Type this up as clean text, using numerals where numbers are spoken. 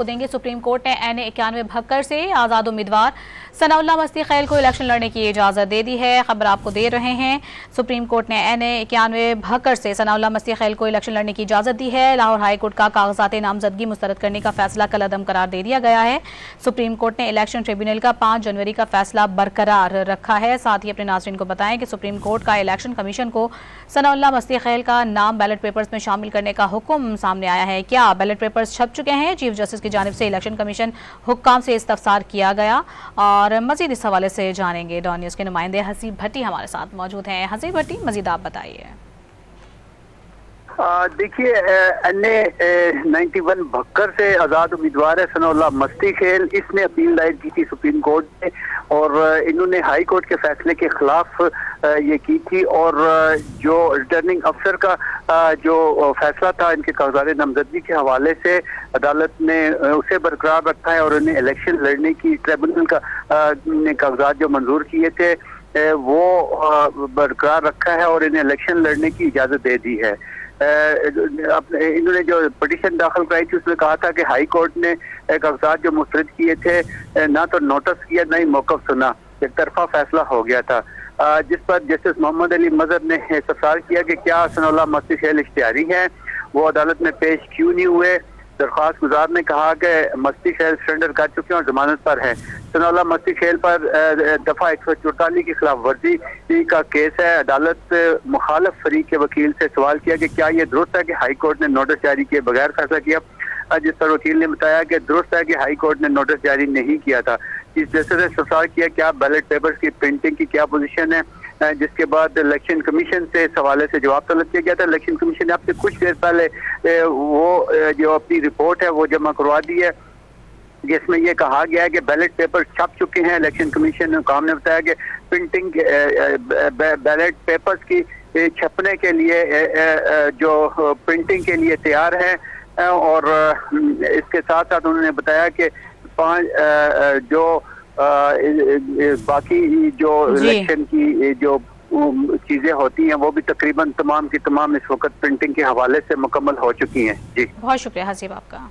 आपको देंगे। Supreme court ने NA 91 भक्कर से आज़ाद उम्मीदवार सनाउल्लाह मस्ती खैल को इलेक्शन लड़ने की इजाज़त दे दी है। खबर आपको दे रहे हैं, सुप्रीम कोर्ट ने NA 91 भक्कर से सनाउल्लाह मस्ती खैल को इलेक्शन लड़ने की इजाज़त दी है। लाहौर हाई कोर्ट का कागजात नामजदगी मुस्तरद करने का फैसला कल अदम करार दे दिया गया है। सुप्रीम कोर्ट ने इलेक्शन ट्रिब्यूनल का 5 जनवरी का फैसला बरकरार रखा है। साथ ही अपने नाज़रीन को बताएं कि सुप्रीम कोर्ट का इलेक्शन कमीशन को सनाउल्लाह मस्ती खैल का नाम बैलेट पेपर्स में शामिल करने का हुक्म सामने आया है। क्या बैलेट पेपर्स छप चुके हैं? चीफ जस्टिस की जानिब से इलेक्शन कमीशन हुक्काम से इस्तफसार किया गया और मजीद इस हवाले से जानेंगे। डॉन न्यूज़ के नुमाइंदे हसीब भट्टी हमारे साथ मौजूद हैं। हसीब भट्टी, मजीद आप बताइए। देखिए, NA 91 भक्कर से आज़ाद उम्मीदवार है सनाउल्लाह मस्ती खैल। इसने अपील दायर की थी सुप्रीम कोर्ट में और इन्होंने हाई कोर्ट के फैसले के खिलाफ ये की थी और जो रिटर्निंग अफसर का जो फैसला था इनके कागजात नामजदगी के हवाले से अदालत ने उसे बरकरार रखा है और उन्हें इलेक्शन लड़ने की ट्रिब्यूनल का ने कागजात जो मंजूर किए थे वो बरकरार रखा है और इन्हें इलेक्शन लड़ने की इजाज़त दे दी है। इन्होंने जो पिटीशन दाखिल कराई थी उसमें कहा था कि हाई कोर्ट ने कागजात जो मुस्तरद किए थे ना तो नोटिस किया ना ही मौक़िफ़ सुना, एक तरफा फैसला हो गया था, जिस पर जस्टिस मोहम्मद अली मजहर ने इस्तफसार किया कि क्या सनाउल्लाह मस्ती खैल इख्तियारी है, वो अदालत में पेश क्यों नहीं हुए। दरख्वास्त गुजार ने कहा कि मस्ती खैल सरेंडर कर चुके हैं और जमानत पर है। सनाउल्लाह मस्ती खैल पर दफा 144 की खिलाफ वर्जी का केस है। अदालत मुखालफ फरीक के वकील से सवाल किया कि क्या ये दुरुस्त है कि हाई कोर्ट ने नोटिस जारी किए बगैर फैसला किया, जिस पर वकील ने बताया कि दुरुस्त है कि हाई कोर्ट ने नोटिस जारी नहीं किया था। चीफ जस्टिस ने सवाल किया क्या बैलेट पेपर्स की प्रिंटिंग की क्या पोजीशन है, जिसके बाद इलेक्शन कमीशन से इस हवाले से जवाब तलब किया गया था। इलेक्शन कमीशन ने आपसे कुछ देर पहले वो जो अपनी रिपोर्ट है वो जमा करवा दी है, जिसमें ये कहा गया है कि बैलेट पेपर छप चुके हैं। इलेक्शन कमीशन काम ने बताया कि प्रिंटिंग बैलेट पेपर्स की छपने के लिए जो प्रिंटिंग के लिए तैयार है और इसके साथ साथ उन्होंने बताया कि 5 जो बाकी जो इलेक्शन की जो चीजें होती हैं वो भी तकरीबन तमाम की तमाम इस वक्त प्रिंटिंग के हवाले से मुकम्मल हो चुकी हैं। जी, बहुत शुक्रिया हसीब आपका।